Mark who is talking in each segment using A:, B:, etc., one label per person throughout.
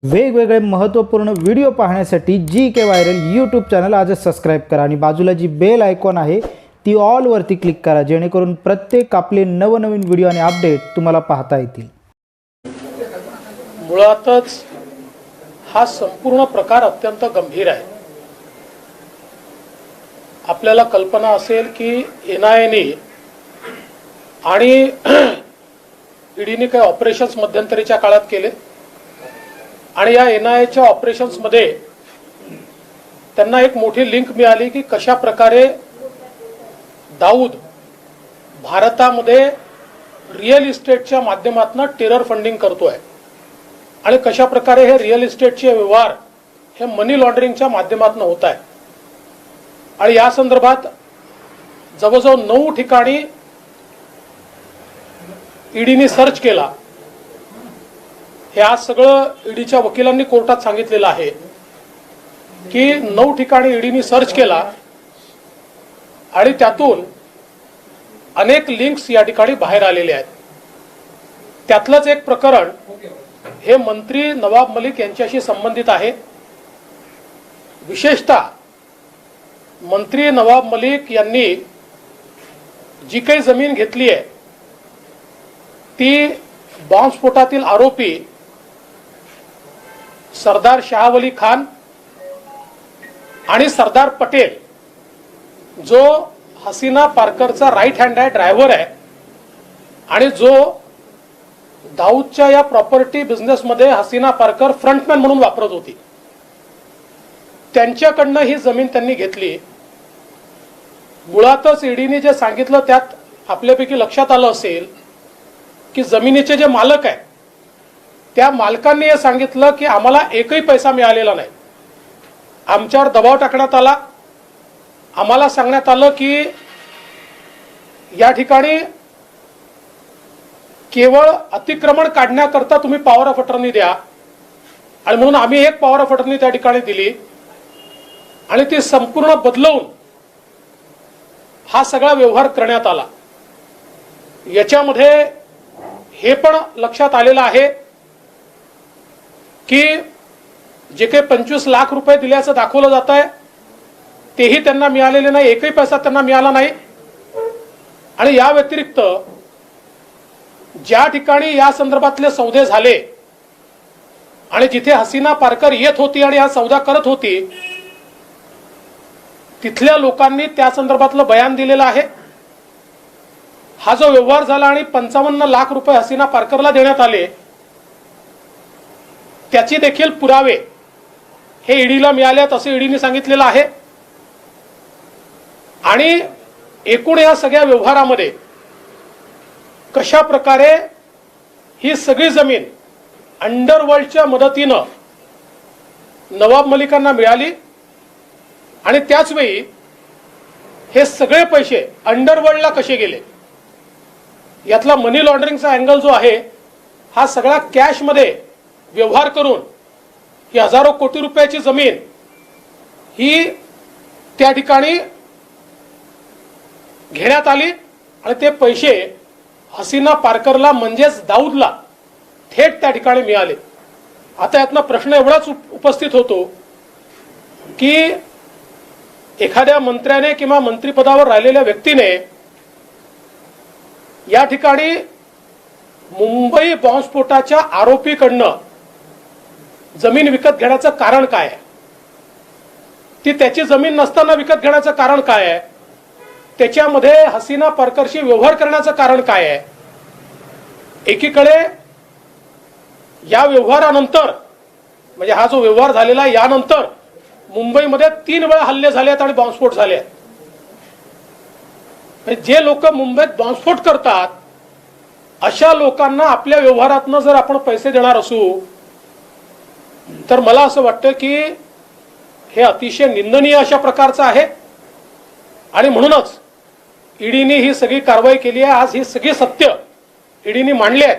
A: वेगवेगळे महत्त्वपूर्ण व्हिडिओ पाहण्यासाठी GK व्हायरल यूट्यूब चॅनल आजच सबस्क्राईब करा आणि बाजूला जी बेल आयकॉन आहे ती ऑल वरती क्लिक करा, जेणेकरून प्रत्येक आपले नवनवीन व्हिडिओ आणि अपडेट तुम्हाला पाहता येतील।
B: मुळातच हा संपूर्ण प्रकार अत्यंत गंभीर आहे। आपल्याला कल्पना असेल की NIA आणि ईडीने काही ऑपरेशन्स मध्यंतरीच्या काळात केले आणि या NIAच्या ऑपरेशन्स मध्ये त्यांना एक मोठी लिंक मिळाली की कशा प्रकारे दाऊद भारतामध्ये रिअल इस्टेटच्या माध्यमातून टेरर फंडिंग करतोय आणि कशा प्रकारे हे रिअल इस्टेटचे व्यवहार हे मनी लॉन्ड्रिंगच्या माध्यमातून होत आहे। आणि या संदर्भात जवळजवळ 9 ठिकाणी ईडीने सर्च केला। हे आज सगळं ईडीच्या वकिलांनी कोर्टात सांगितलेलं आहे की 9 ठिकाणी ईडीने सर्च केला आणि त्यातून अनेक लिंक्स या ठिकाणी बाहेर आलेले आहेत। त्यातलंच एक प्रकरण हे मंत्री नवाब मलिक यांच्याशी संबंधित आहे। विशेषतः मंत्री नवाब मलिक यांनी जी काही जमीन घेतली आहे ती बॉम्बस्फोटातील आरोपी सरदार शाहवली खान आणि सरदार पटेल जो हसीना पारकरचा राईट हँड आहे, ड्रायव्हर आहे आणि जो दाऊदच्या या प्रॉपर्टी बिझनेसमध्ये हसीना पारकर फ्रंटमॅन म्हणून वापरत होती, त्यांच्याकडनं ही जमीन त्यांनी घेतली। मुळातच ईडीने जे सांगितलं त्यात आपल्यापैकी लक्षात आलं असेल की जमिनीचे जे मालक आहेत त्या मालकांनी हे सांगितलं की आम्हाला एकही पैसा मिळालेला नाही, आमच्यावर दबाव टाकण्यात आला, आम्हाला सांगण्यात आलं की या ठिकाणी केवळ अतिक्रमण काढण्याकरता तुम्ही पॉवर ऑफ अटर्नी द्या आणि म्हणून आम्ही एक पॉवर ऑफ अटर्नी त्या ठिकाणी दिली आणि ती संपूर्ण बदलवून हा सगळा व्यवहार करण्यात आला। याच्यामध्ये हे पण लक्षात आलेलं आहे की जे काही 25 लाख रुपये दिल्याचं दाखवलं जात आहे तेही त्यांना मिळालेले नाही, एकही पैसा त्यांना मिळाला नाही। आणि या व्यतिरिक्त ज्या ठिकाणी या संदर्भातले सौदे झाले आणि जिथे हसीना पारकर येत होती आणि हा सौदा करत होती तिथल्या लोकांनी त्या संदर्भातलं बयान दिलेलं आहे। हा जो व्यवहार झाला आणि 55 लाख रुपये हसीना पारकरला देण्यात आले त्याची देखील पुरावे हे ईडीला मिळालेत असे ईडीने सांगितलेलं आहे। आणि एकूण या सगळ्या व्यवहारामध्ये कशा प्रकारे ही सगळी जमीन अंडरवर्ल्डच्या मदतीनं नवाब मलिकांना मिळाली आणि त्याच वेळी हे सगळे पैसे अंडरवर्ल्डला कसे गेले यातला मनी लॉन्ड्रिंगचा अँगल जो आहे हा सगळा कॅश मध्ये व्यवहार करून ही हजारो कोटी रुपयाची जमीन ही त्या ठिकाणी घेण्यात आली आणि ते पैसे हसीना पारकरला म्हणजेच दाऊदला थेट त्या ठिकाणी मिळाले। आता यातला प्रश्न एवढाच उपस्थित होतो की एखाद्या मंत्र्याने किंवा मंत्रिपदावर राहिलेल्या व्यक्तीने या ठिकाणी मुंबई बॉम्बस्फोटाच्या आरोपीकडनं जमीन विकत घेण्याचं कारण काय आहे, ती त्याची जमीन नसताना विकत घेण्याचं कारण काय आहे, त्याच्यामध्ये हसीना पारकरशी व्यवहार करण्याचं कारण काय आहे। एकीकडे या व्यवहारानंतर म्हणजे हा जो व्यवहार झालेला यानंतर मुंबईमध्ये 3 वेळा हल्ले झाले आहेत आणि बॉम्बस्फोट झाले आहेत। जे लोक मुंबईत बॉम्बस्फोट करतात अशा लोकांना आपल्या व्यवहारातनं जर आपण पैसे देणार असू तर मला असं वाटतं की हे अतिशय निंदनीय अशा प्रकारचं आहे आणि म्हणूनच ईडीने ही सगळी कारवाई केली आहे। आज ही सगळी सत्य ईडीने मांडली आहे।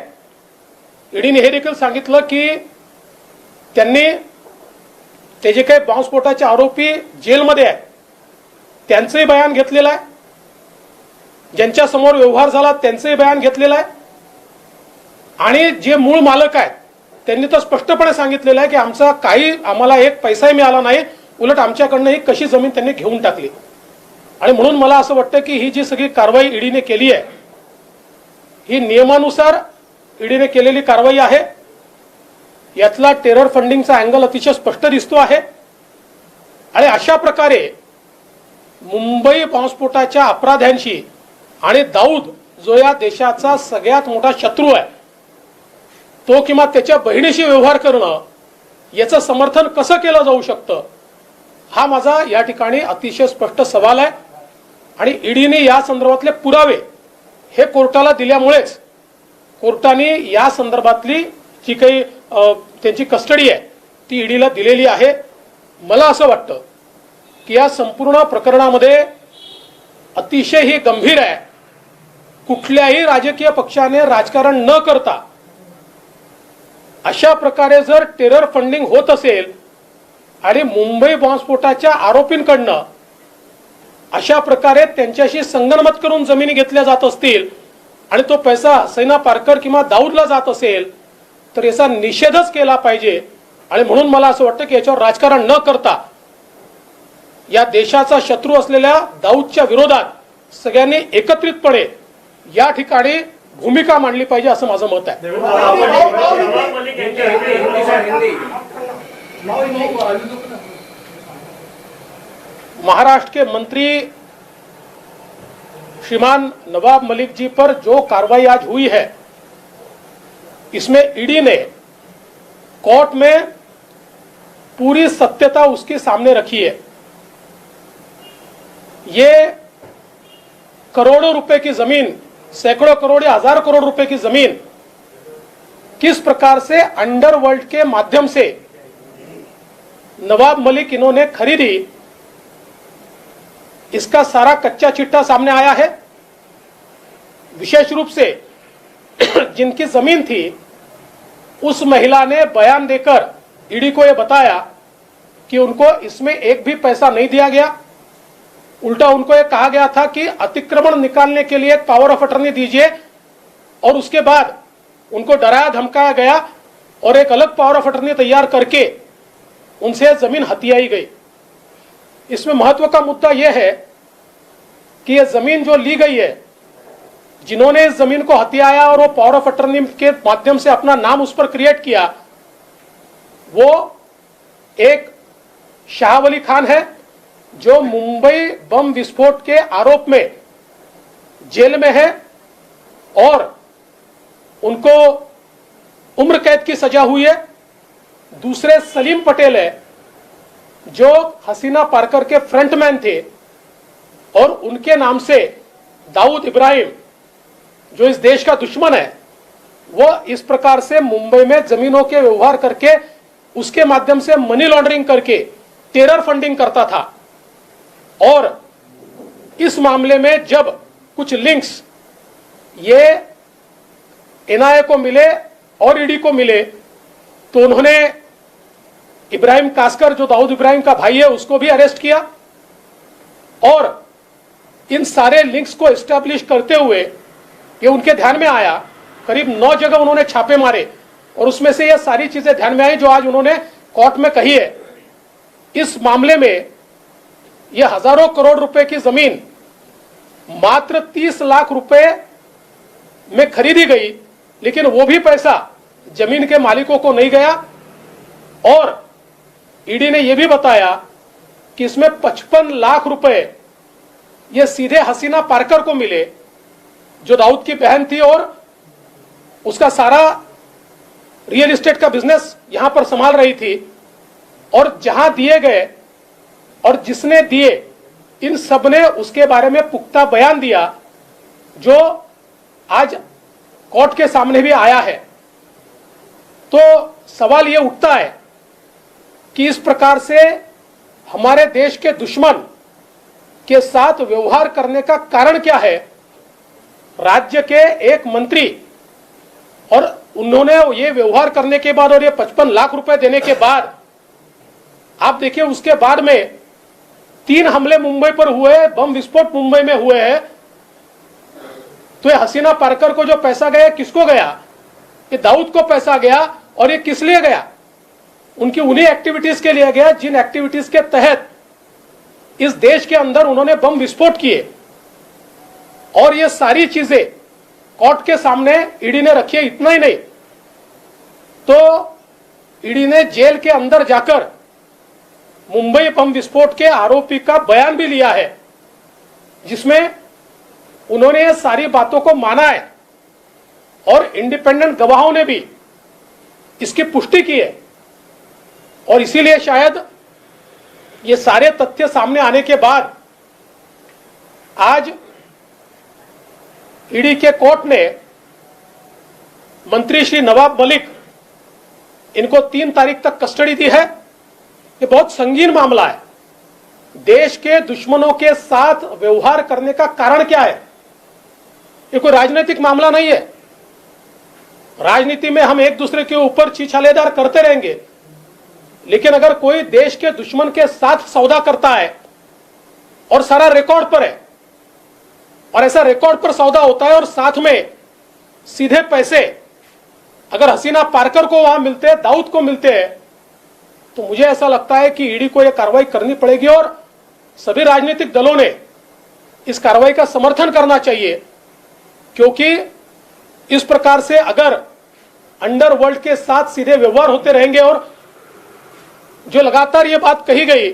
B: ईडीने हे देखील सांगितलं की त्यांनी ते जे काही बॉम्बस्फोटाचे आरोपी जेलमध्ये आहेत त्यांचंही बयान घेतलेलं आहे, ज्यांच्या समोर व्यवहार झाला त्यांचंही बयान घेतलेलं आहे आणि जे मूळ मालक आहेत त्यांनी तर स्पष्टपणे सांगितलेलं आहे की आमचा आम्हाला एक पैसाही मिळाला नाही, उलट आमच्याकडनं ही कशी जमीन त्यांनी घेऊन टाकली. आणि म्हणून मला असं वाटतं की ही जी सगळी कारवाई ईडीने केली आहे ही नियमानुसार ईडीने केलेली कारवाई आहे. यातला टेरर फंडिंगचा अँगल अतिशय स्पष्ट दिसतो आहे. आणि अशा प्रकारे मुंबई बॉम्बस्फोटाच्या अपराध्यांशी आणि दाऊद जो या देशाचा सगळ्यात मोठा शत्रू आहे तो किंवा त्याच्या बहिणीशी व्यवहार करणं याचं समर्थन कसं केलं जाऊ शकतं हा माझा या ठिकाणी अतिशय स्पष्ट सवाल आहे. आणि ईडीने या संदर्भातले पुरावे हे कोर्टाला दिल्यामुळेच कोर्टाने या संदर्भातली जी काही त्यांची कस्टडी आहे ती ईडीला दिलेली आहे. मला असं वाटतं की या संपूर्ण प्रकरणामध्ये अतिशय ही गंभीर आहे. कुठल्याही राजकीय पक्षाने राजकारण न करता अशा प्रकारे जर टेरर फंडिंग होत असेल आणि मुंबई बॉम्बस्फोटाच्या आरोपींकडनं अशा प्रकारे त्यांच्याशी संगनमत करून जमिनी घेतल्या जात असतील आणि तो पैसा हसीना पारकर किंवा दाऊदला जात असेल तर याचा निषेधच केला पाहिजे. आणि म्हणून मला असं वाटतं की याच्यावर राजकारण न करता या देशाचा शत्रू असलेल्या दाऊदच्या विरोधात सगळ्यांनी एकत्रितपणे या ठिकाणी भूमिका मांडली पाहिजे असं माझं मत आहे. महाराष्ट्र के मंत्री श्रीमान नवाब मलिक जी पर जो कार्रवाई आज हुई है इसमें ईडी ने कोर्ट में पूरी सत्यता उसके सामने रखी है. ये करोड़ों रुपए की जमीन, सैकड़ों करोड़ या हजार करोड़ रुपए की जमीन किस प्रकार से अंडरवर्ल्ड के माध्यम से नवाब मलिक इन्होंने खरीदी इसका सारा कच्चा चिट्ठा सामने आया है. विशेष रूप से जिनकी जमीन थी उस महिला ने बयान देकर ईडी को यह बताया कि उनको इसमें एक भी पैसा नहीं दिया गया. उल्टा उनको यह कहा गया था कि अतिक्रमण निकालने के लिए एक पावर ऑफ अटर्नी दीजिए और उसके बाद उनको डराया धमकाया गया और एक अलग पावर ऑफ अटर्नी तैयार करके उनसे जमीन हथियाई गई. इसमें महत्व का मुद्दा यह है कि यह जमीन जो ली गई है, जिन्होंने इस जमीन को हथियाया और वो पावर ऑफ अटर्नी के माध्यम से अपना नाम उस पर क्रिएट किया, वो एक शाह अली खान है जो मुंबई बम विस्फोट के आरोप में जेल में है और उनको उम्र कैद की सजा हुई है. दूसरे सलीम पटेल है जो हसीना पारकर के फ्रंटमैन थे और उनके नाम से दाऊद इब्राहिम जो इस देश का दुश्मन है वो इस प्रकार से मुंबई में जमीनों के व्यवहार करके उसके माध्यम से मनी लॉन्ड्रिंग करके टेरर फंडिंग करता था. और इस मामले में जब कुछ लिंक्स ये एनआईए को मिले और ईडी को मिले तो उन्होंने इब्राहिम कास्कर जो दाऊद इब्राहिम का भाई है उसको भी अरेस्ट किया और इन सारे लिंक्स को एस्टैब्लिश करते हुए ये उनके ध्यान में आया. करीब 9 जगह उन्होंने छापे मारे और उसमें से ये सारी चीजें ध्यान में आई जो आज उन्होंने कोर्ट में कही है. इस मामले में ये हजारों करोड़ रुपए की जमीन मात्र 30 लाख रुपए में खरीदी गई, लेकिन वो भी पैसा जमीन के मालिकों को नहीं गया. और ईडी ने यह भी बताया कि इसमें 55 लाख रुपए ये सीधे हसीना पारकर को मिले जो दाऊद की बहन थी और उसका सारा रियल एस्टेट का बिजनेस यहां पर संभाल रही थी. और जहां दिए गए और जिसने दिए इन सब ने उसके बारे में पुख्ता बयान दिया जो आज कोर्ट के सामने भी आया है. तो सवाल यह उठता है कि इस प्रकार से हमारे देश के दुश्मन के साथ व्यवहार करने का कारण क्या है. राज्य के एक मंत्री और उन्होंने ये व्यवहार करने के बाद और ये 55 लाख रुपए देने के बाद आप देखिए उसके बाद में 3 हमले मुंबई पर हुए, बम विस्फोट मुंबई में हुए हैं. तो ये हसीना पारकर को जो पैसा गया किसको गया? ये दाऊद को पैसा गया और ये किस लिए गया? उनकी उन्हीं एक्टिविटीज के लिए गया जिन एक्टिविटीज के तहत इस देश के अंदर उन्होंने बम विस्फोट किए। और ये सारी चीजें कोर्ट के सामने ईडी ने रखी है। इतना ही नहीं तो ईडी ने जेल के अंदर जाकर मुंबई बम विस्फोट के आरोपी का बयान भी लिया है, जिसमें उन्होंने ये सारी बातों को माना है और इंडिपेंडेंट गवाहों ने भी इसकी पुष्टि की है। और इसीलिए शायद ये सारे तथ्य सामने आने के बाद आज ईडी के कोर्ट ने मंत्री श्री नवाब मलिक इनको 3 तारीख तक कस्टडी दी है। ये बहुत संगीन मामला है। देश के दुश्मनों के साथ व्यवहार करने का कारण क्या है? ये कोई राजनीतिक मामला नहीं है। राजनीति में हम एक दूसरे के ऊपर छीछालेदार करते रहेंगे, लेकिन अगर कोई देश के दुश्मन के साथ सौदा करता है और सारा रिकॉर्ड पर है, और ऐसा रिकॉर्ड पर सौदा होता है और साथ में सीधे पैसे अगर हसीना पारकर को वहां मिलते हैं, दाऊद को मिलते हैं, तो मुझे ऐसा लगता है कि ईडी को यह कार्रवाई करनी पड़ेगी और सभी राजनीतिक दलों ने इस कार्रवाई का समर्थन करना चाहिए। क्योंकि इस प्रकार से अगर अंडरवर्ल्ड के साथ सीधे व्यवहार होते रहेंगे, और जो लगातार ये बात कही गई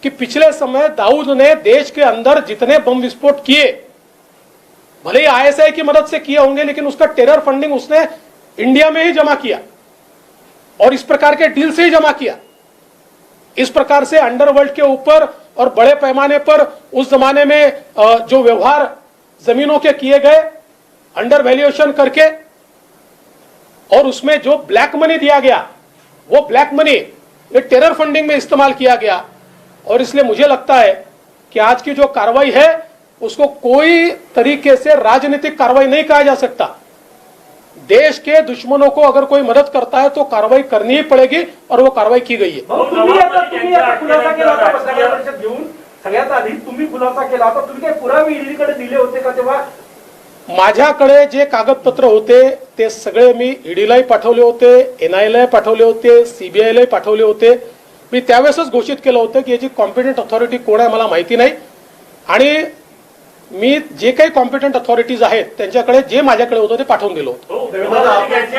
B: कि पिछले समय दाऊद ने देश के अंदर जितने बम विस्फोट किए, भले ही आईएसआई की मदद से किए होंगे, लेकिन उसका टेरर फंडिंग उसने इंडिया में ही जमा किया और इस प्रकार के डील से ही जमा किया। इस प्रकार से अंडरवर्ल्ड के ऊपर और बड़े पैमाने पर उस जमाने में जो व्यवहार जमीनों के किए गए अंडर वैल्यूएशन करके, और उसमें जो ब्लैक मनी दिया गया, वो ब्लैक मनी ये टेरर फंडिंग में इस्तेमाल किया गया। और इसलिए मुझे लगता है कि आज की जो कार्रवाई है उसको कोई तरीके से राजनीतिक कार्रवाई नहीं कहा जा सकता। देश के दुश्मनों को अगर कोई मदद करता है तो कार्रवाई करनी ही पड़ेगी, और वो कार्रवाई की गई है।
C: तुम्ही आता खुलासा केला होता पत्रकार परिषद घेऊन, सगळ्यात आधी तुम्ही खुलासा केला होता, तुम्ही काही पुरावे ईडीकडे दिले होते का तेव्हा?
B: माझ्याकडे जे कागदपत्र होते ते सगळे मी ईडीलाही पाठवले होते, एनआयला पाठवले होते, सीबीआयला पाठवले होते। मी त्यावेळेसच घोषित केलं होतं की याची कॉम्पिटंट अथॉरिटी कोण आहे मला माहिती नाही, आणि मी जे काही कॉम्पिटंट अथॉरिटीज आहेत त्यांच्याकडे जे माझ्याकडे होतं ते पाठवून दिलं होतं।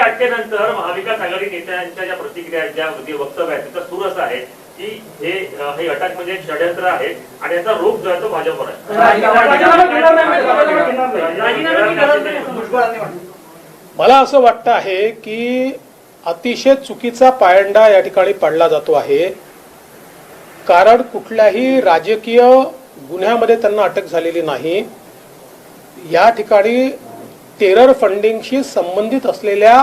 D: अटकेनंतर महाविकास आघाडी नेत्यांच्या ज्या प्रतिक्रिया, ज्या वक्तव्य आहेत, त्याचा सूर असा आहे की हे अटक म्हणजे एक षडयंत्र आहे आणि याचा रोख जो आहे तो भाजपवर आहे।
B: मला असं वाटतं आहे की अतिशय चुकीचा पायंडा या ठिकाणी पाडला जातो आहे, कारण कुठल्याही राजकीय गुन्ह्यामध्ये त्यांना अटक झालेली नाही। या ठिकाणी टेरर फंडिंगशी संबंधित असलेल्या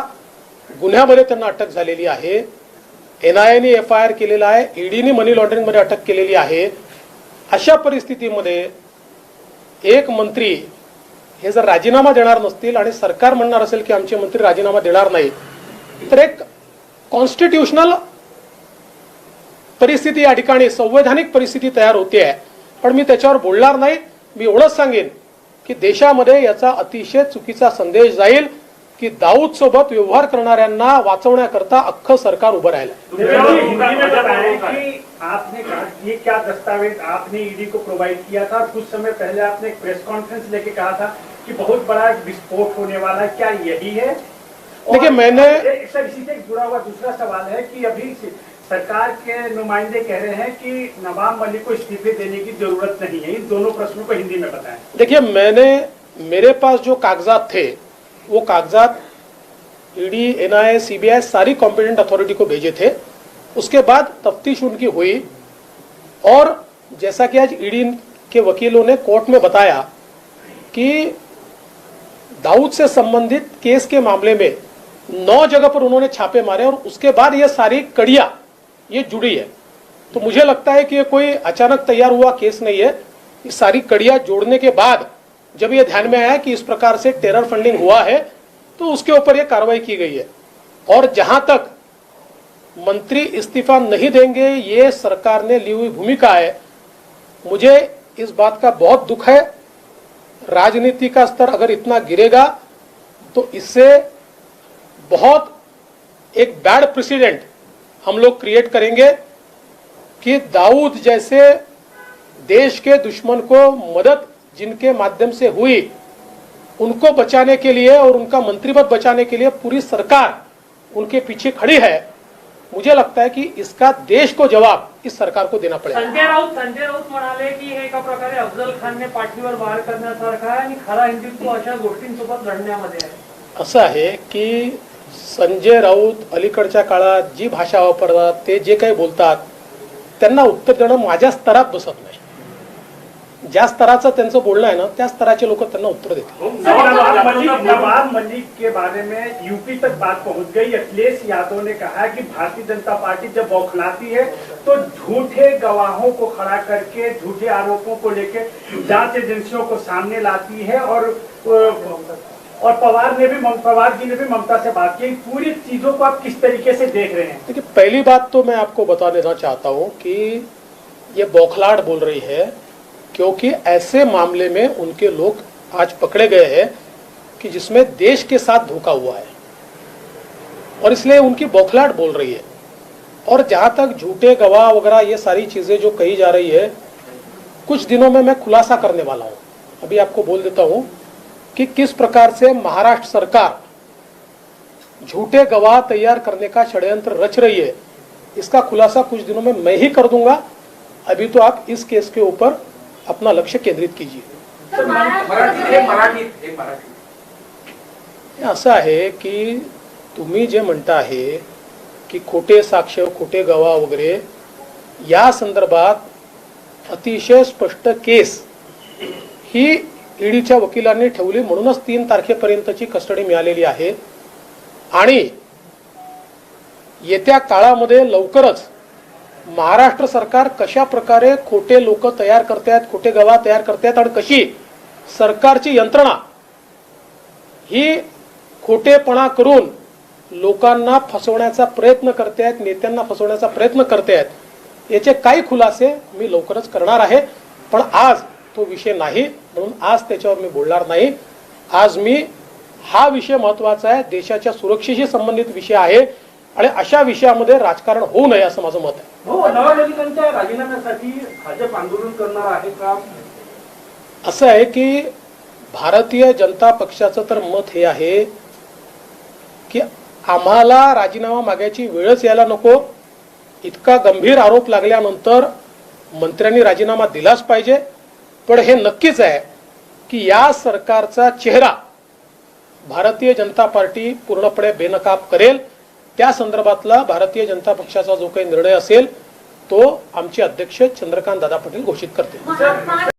B: गुन्ह्यामध्ये त्यांना अटक झालेली आहे। एनआयएने एफआयआर केलेला आहे, ईडीने मनी लॉन्ड्रिंग मध्ये अटक केलेली आहे। अशा परिस्थितीमध्ये एक मंत्री हे जर राजीनामा देणार नसतील आणि सरकार म्हणणार असेल की आमचे मंत्री राजीनामा देणार नाही, तर एक कॉन्स्टिट्यूशनल परिस्थिती या ठिकाणी संवैधानिक परिस्थिती तयार होते आहे। पण मी त्याच्यावर बोलणार नाही। मी एवढंच सांगेन की देशामध्ये याचा अतिशय चुकीचा संदेश जाईल की दाऊद सोबत व्यवहार करणाऱ्यांना वाचवण्याकरता अख्खं सरकार उभं राहिलं।
C: आपने कहा ये क्या दस्तावेज आपने ईडी को प्रोवाइड किया था? कुछ समय पहले आपने एक प्रेस कॉन्फ्रेंस लेके कहा था कि बहुत बड़ा विस्फोट होने वाला है, क्या यही है?
B: देखिए मैंने
C: सर इसी से जुड़ा हुआ दूसरा सवाल है कि अभी सरकार के नुमाइंदे कह रहे हैं कि नवाब मलिक को इस्तीफे देने की जरूरत नहीं है। इन दोनों प्रश्नों को हिंदी में बताएं।
B: देखिए मेरे पास जो कागजात थे वो कागजात ईडी, एनआईए, सीबीआई सारी कॉम्पिटेंट अथॉरिटी को भेजे थे। उसके बाद तफ्तीश उनकी हुई और जैसा कि आज ईडी के वकीलों ने कोर्ट में बताया कि दाऊद से संबंधित केस के मामले में 9 जगह पर उन्होंने छापे मारे और उसके बाद ये सारी कड़ियां ये जुड़ी है। तो मुझे लगता है कि ये कोई अचानक तैयार हुआ केस नहीं है। ये सारी कड़ियां जोड़ने के बाद जब ये ध्यान में आया कि इस प्रकार से टेरर फंडिंग हुआ है तो उसके ऊपर ये कार्रवाई की गई है। और जहां तक मंत्री इस्तीफा नहीं देंगे ये सरकार ने ली हुई भूमिका है, मुझे इस बात का बहुत दुख है। राजनीति का स्तर अगर इतना गिरेगा तो इससे बहुत एक बैड प्रेसिडेंट हम लोग क्रिएट करेंगे कि दाऊद जैसे देश के दुश्मन को मदद जिनके माध्यम से हुई, उनको बचाने के लिए और उनका मंत्रिपद बचाने के लिए पूरी सरकार उनके पीछे खड़ी है। मुझे लगता है कि इसका देश को जवाब इस सरकार को देना पड़ेगा।
E: संजय राऊत म्हणाले की हे एका प्रकारे अफजल खानने पाठीवर वार करण्यासारखा आहे आणि खरा हिंदुत्व अशा गोष्टींसोबत लढण्यामध्ये आहे.
B: असं आहे की संजय राऊत अलीकडच्या काळात जी भाषा वापरतात, ते जे काही बोलतात, त्यांना उत्तर देणं माझ्या स्तरात बसत नाही. ज्या स्तराचं त्यांचं बोलणं आहे ना, त्या स्तराचे लोक त्यांना उत्तर देतील.
C: नवाब मलिक के बारे में यूपी तक बात पहुंच गई. अखिलेश यादव ने कहा कि भारतीय जनता पार्टी जब बौखलाती है तो झूठे गवाहों को खड़ा करके झूठे आरोपों को लेकर जांच एजेंसियों को सामने लाती है. और पवार जी ने भी ममता से बात की. पूरी चीजों को आप किस तरीके से देख रहे हैं?
B: देखिए, पहली बात तो मैं आपको बता देना चाहता हूं कि ये बौखलाहट बोल रही है, क्योंकि ऐसे मामले में उनके लोग आज पकड़े गए हैं कि जिसमें देश के साथ धोखा हुआ है, और इसलिए उनकी बौखलाहट बोल रही है. और जहां तक झूठे गवाह वगैरह ये सारी चीजें जो कही जा रही है, कुछ दिनों में मैं खुलासा करने वाला हूं. अभी आपको बोल देता हूं कि किस प्रकार से महाराष्ट्र सरकार झूठे गवाह तैयार करने का षड्यंत्र रच रही है. इसका खुलासा कुछ दिनों में मैं ही कर दूंगा. अभी तो आप इस केस के ऊपर अपना लक्ष्य केंद्रित कीजिए. असं आहे की तुम्ही जे म्हणता आहे की खोटे साक्ष, खोटे गवाह वगैरे, या संदर्भात अतिशय स्पष्ट केस ही ईडीच्या वकिलांनी ठेवली, म्हणूनच 3 तारखेपर्यंतची कस्टडी मिळालेली आहे. आणि येत्या काळामध्ये लवकरच महाराष्ट्र सरकार कशा प्रकारे खोटे लोक तयार करतात, खोटे गवाह तयार करतात, आणि कशी सरकारची यंत्रणा ही खोटेपणा करून लोकांना फसवण्याचा प्रयत्न करतात, नेत्यांना फसवण्याचा प्रयत्न करतात, याचे काही खुलासे मी लवकरच करणार आहे. पण आज तो विषय नाही, म्हणून आज त्याच्यावर मी बोलणार नाही. आज मी हा विषय महत्वाचा आहे, देशाच्या सुरक्षेशी संबंधित विषय आहे, आणि अशा विषयामध्ये राजकारण होऊ नये असं माझं मत आहे.
C: हो, नवाब मलिकांच्या राजीनाम्यासाठी भाजप आंदोलन करणार आहे का?
B: असं आहे की भारतीय जनता पक्षाचं तर मत हे आहे की आम्हाला राजीनामा मागायची वेळच यायला नको. इतका गंभीर आरोप लागल्यानंतर मंत्र्यांनी राजीनामा दिलाच पाहिजे. पण हे नक्कीच आहे की या सरकारचा चेहरा भारतीय जनता पार्टी पूर्णपणे बेनकाब करेल. त्या संदर्भातला भारतीय जनता पक्षाचा जो काही निर्णय असेल तो आमचे अध्यक्ष चंद्रकांत दादा पाटील घोषित करतील.